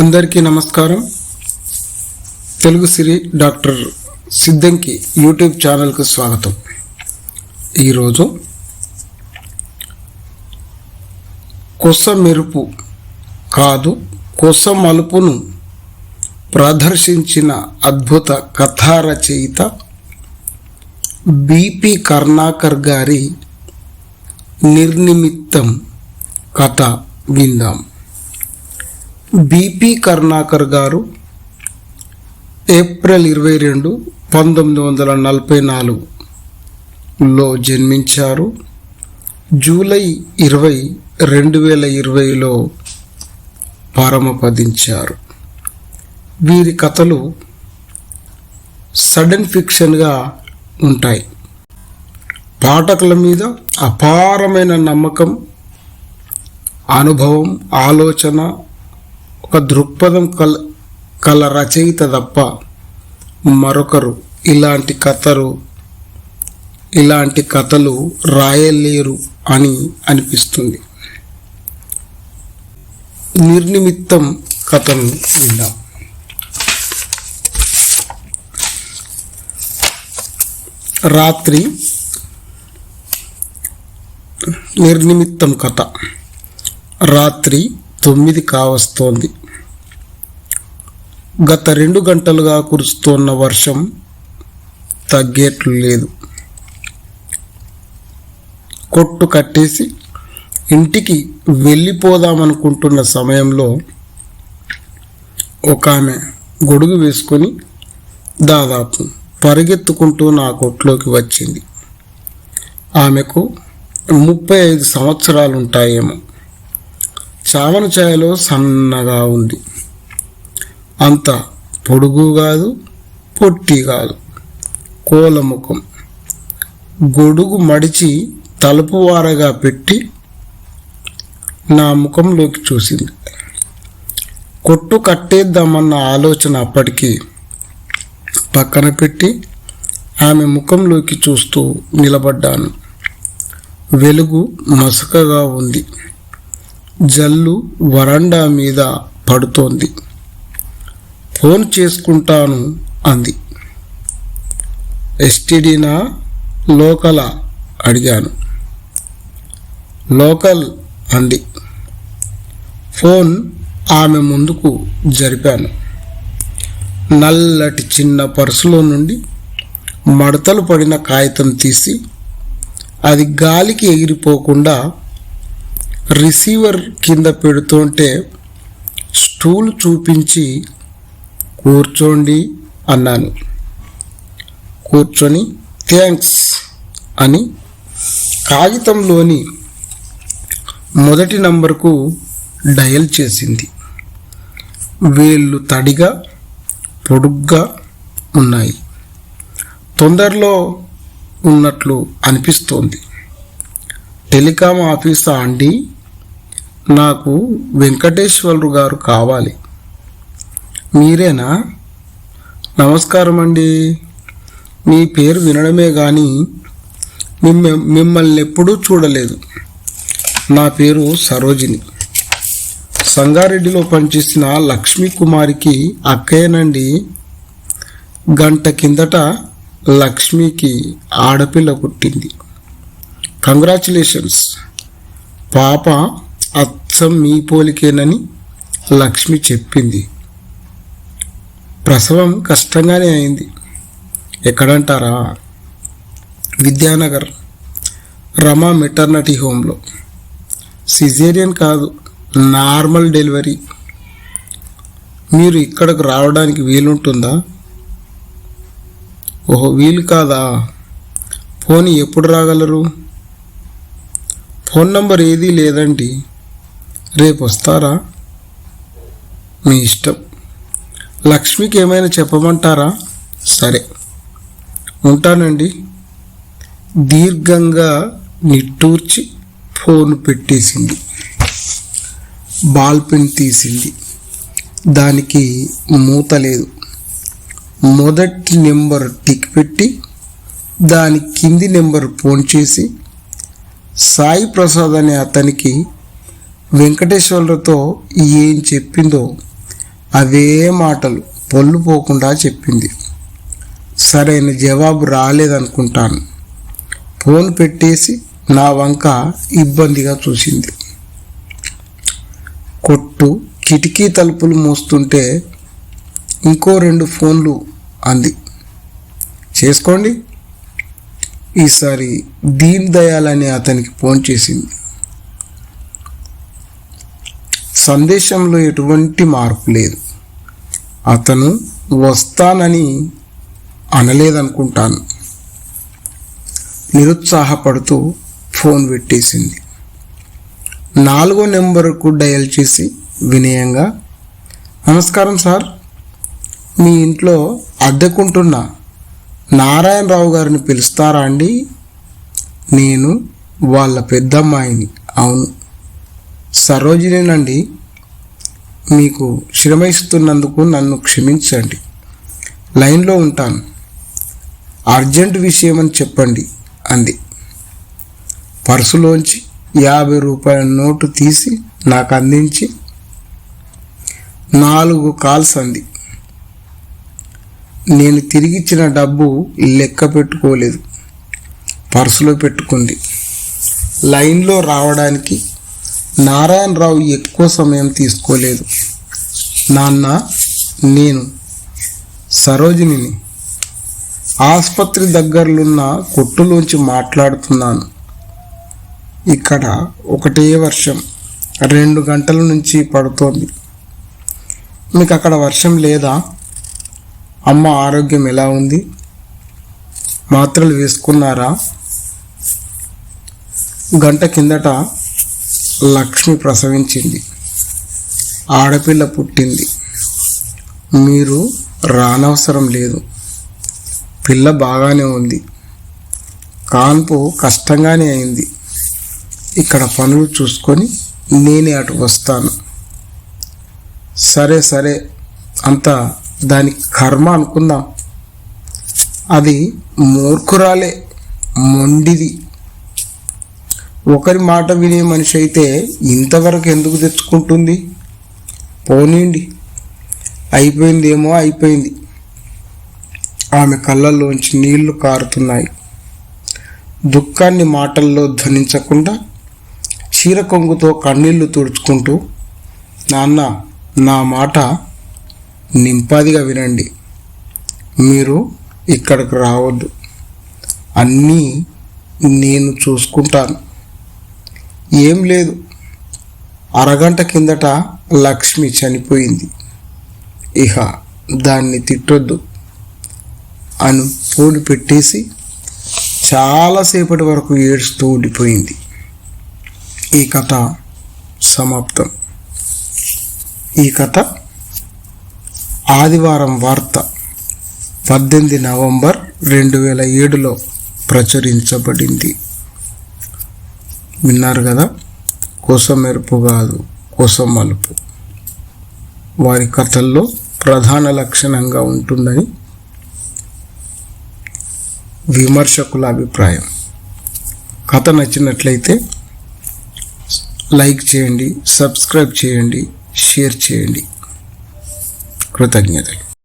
అందరికీ నమస్కారం. తెలుగు సిరి doctor Siddanki YouTube ఛానల్కు స్వాగతం. ఈరోజు కొస మెరుపు కాదు కొస మలుపును ప్రదర్శించిన అద్భుత కథా రచయిత బిపి కర్ణాకర్ గారి నిర్నిమిత్తం కథ విందాం. బిపి కర్ణాకర్ గారు ఏప్రిల్ 22, 1944లో జన్మించారు. జూలై 20, 2020లో పరమపదించారు. వీరి కథలు సడన్ ఫిక్షన్గా ఉంటాయి. పాఠకుల మీద అపారమైన నమ్మకం, అనుభవం, ఆలోచన, ఒక దృక్పథం కల రచయిత తప్ప మరొకరు ఇలాంటి కథలు రాయలేరు అని అనిపిస్తుంది. నిర్నిమిత్తం కథను విందాం. రాత్రి. నిర్నిమిత్తం కథ. రాత్రి 9 కావస్తోంది. గత 2 గంటలుగా కురుస్తున్న వర్షం తగ్గేట్లు లేదు. కొట్టు కట్టేసి ఇంటికి వెళ్ళిపోదామనుకుంటున్న సమయంలో ఒక ఆమె గొడుగు వేసుకొని దాదాపు పరిగెత్తుకుంటూ నా కొట్లోకి వచ్చింది. ఆమెకు 35 సంవత్సరాలుంటాయేమో. చామన ఛాయలో సన్నగా ఉంది. అంత పొడుగు కాదు, పొట్టి కాదు, కోలముఖం. గొడుగు మడిచి తలుపు వారగా పెట్టి నా ముఖంలోకి చూసింది. కొట్టు కట్టేద్దామన్న ఆలోచన అప్పటికి పక్కన పెట్టి ఆమె ముఖంలోకి చూస్తూ నిలబడ్డాను. వెలుగు మసకగా ఉంది. జల్లు వరండా మీద పడుతోంది. ఫోన్ చేసుకుంటాను అంది. ఎస్టీడీనా లోకలా అడిగాను. లోకల్ అంది. ఫోన్ ఆమె ముందుకు జరిపాను. నల్లటి చిన్న పర్సులో నుండి మడతలు పడిన కాగితం తీసి అది గాలికి ఎగిరిపోకుండా రిసీవర్ కింద పెడుతుంటే స్టూల్ చూపించి కూర్చోండి అన్నాను. కూర్చొని థ్యాంక్స్ అని కాగితంలోని మొదటి నంబర్కు డయల్ చేసింది. వేళ్ళు తడిగా పొడుగ్గా ఉన్నాయి. తొందరలో ఉన్నట్లు అనిపిస్తోంది. టెలికాం ఆఫీసా అండి? నాకు వెంకటేశ్వరరావు గారు కావాలి. మీరేనా? నమస్కారం అండి. మీ పేరు వినడమే కానీ మిమ్మల్ని ఎప్పుడూ చూడలేదు. నా పేరు సరోజిని. సంగారెడ్డిలో పనిచేసిన లక్ష్మీ కుమారికి అక్కయ్యనండి. గంట కిందట లక్ష్మికి ఆడపిల్ల పుట్టింది. కంగ్రాచులేషన్స్. పాప అచ్చం మీ పోలికేనని లక్ష్మి చెప్పింది. ప్రసవం కష్టంగానే అయింది. ఎక్కడంటారా? విద్యానగర్ రమా మెటర్నిటీ హోమ్లో. సిజేరియన్ కాదు, నార్మల్ డెలివరీ. మీరు ఇక్కడకు రావడానికి వీలుంటుందా? ఓహో, వీలు కాదా? పోనీ ఎప్పుడు రాగలరు? ఫోన్ నంబర్ ఏదీ లేదండి. రేపు వస్తారా? మీ ఇష్టం. లక్ష్మికి ఏమైనా చెప్పమంటారా? సరే, ఉంటానండి. దీర్ఘంగా నిట్టూర్చి ఫోన్ పెట్టేసింది. బాల్ పెన్ తీసింది. దానికి మూత లేదు. మొదటి నెంబర్ టిక్ పెట్టి దాని కింది నెంబర్ ఫోన్ చేసి సాయి ప్రసాద్ అనే అతనికి వెంకటేశ్వరరావుతో ఏం చెప్పిందో అవే మాటలు పొల్లు పోకుండా చెప్పింది. సరైన జవాబు రాలేదనుకుంటాను. ఫోన్ పెట్టేసి నా వంక ఇబ్బందిగా చూసింది. కొట్టు కిటికీ తలుపులు మూస్తుంటే ఇంకో 2 ఫోన్లు అంది. చేసుకోండి. ఈసారి దీన్ దయాల్ అనే అతనికి ఫోన్ చేసింది. సందేశంలో ఎటువంటి మార్పు లేదు. అతను వస్తానని అనలేదనుకుంటాను. నిరుత్సాహపడుతూ ఫోన్ పెట్టేసింది. 4వ నెంబర్కు డయల్ చేసి వినయంగా, నమస్కారం సార్, మీ ఇంట్లో అద్దెకుంటున్న నారాయణరావు గారిని పిలుస్తారా అండి? నేను వాళ్ళ పెద్దమ్మాయిని. అవును, సరోజినేనండి. మీకు శ్రమ ఇస్తున్నందుకు నన్ను క్షమించండి. లైన్లో ఉంటాను. అర్జెంట్ విషయం అని చెప్పండి అంది. పర్సులోంచి 50 రూపాయల నోటు తీసి నాకు అందించి 4 కాల్స్ అంది. నేను తిరిగిచ్చిన డబ్బు లెక్క పెట్టుకోలేదు, పర్సులో పెట్టుకుంది. లైన్లో రావడానికి నారాయణరావు ఎక్కువ సమయం తీసుకోలేదు. నాన్న, నేను సరోజినిని ఆసుపత్రి దగ్గరలున్న కొట్టులోంచి మాట్లాడుతున్నాను. ఇక్కడ ఒకటే వర్షం 2 గంటల నుంచి పడుతోంది. మీకు అక్కడ వర్షం లేదా? అమ్మ ఆరోగ్యం ఎలా ఉంది? మాత్రలు వేసుకున్నారా? గంట కిందట లక్ష్మి ప్రసవించింది. ఆడపిల్ల పుట్టింది. మీరు రానవసరం లేదు. పిల్ల బాగానే ఉంది. కాన్పు కష్టంగానే అయింది. ఇక్కడ పనులు చూసుకొని నేనే అటు వస్తాను. సరే సరే, అంతా దాని కర్మ అనుకుందాం. అది మూర్ఖురాలే, మొండిది. ఒకరి మాట వినే మనిషి అయితే ఇంతవరకు ఎందుకు తెచ్చుకుంటుంది? పోనీండి, అయిపోయిందేమో అయిపోయింది. ఆమె కళ్ళల్లోంచి నీళ్లు కారుతున్నాయి. దుఃఖాన్ని మాటల్లో ధ్వనించకుండా చీర కొంగుతో కన్నీళ్లు తుడుచుకుంటూ, నాన్న, నా మాట నింపాదిగా వినండి. మీరు ఇక్కడికి రావద్దు. అన్నీ నేను చూసుకుంటాను. ఏం లేదు, అరగంట కిందట లక్ష్మి చనిపోయింది. ఇహ దాన్ని తిట్టొద్దు అని పూలు పెట్టేసి చాలాసేపటి వరకు ఏడుస్తూ ఉండిపోయింది. ఈ కథ సమాప్తం. ఈ కథ ఆదివారం వార్త 18 నవంబర్ 2007లో ప్రచురించబడింది. విన్నారు కదా? కోసమెరుపు కాదు, కోసం మలుపు వారి కథల్లో ప్రధాన లక్షణంగా ఉంటుందని విమర్శకుల అభిప్రాయం. కథ నచ్చినట్లయితే లైక్ చేయండి, సబ్స్క్రైబ్ చేయండి, షేర్ చేయండి. కృతజ్ఞతలు.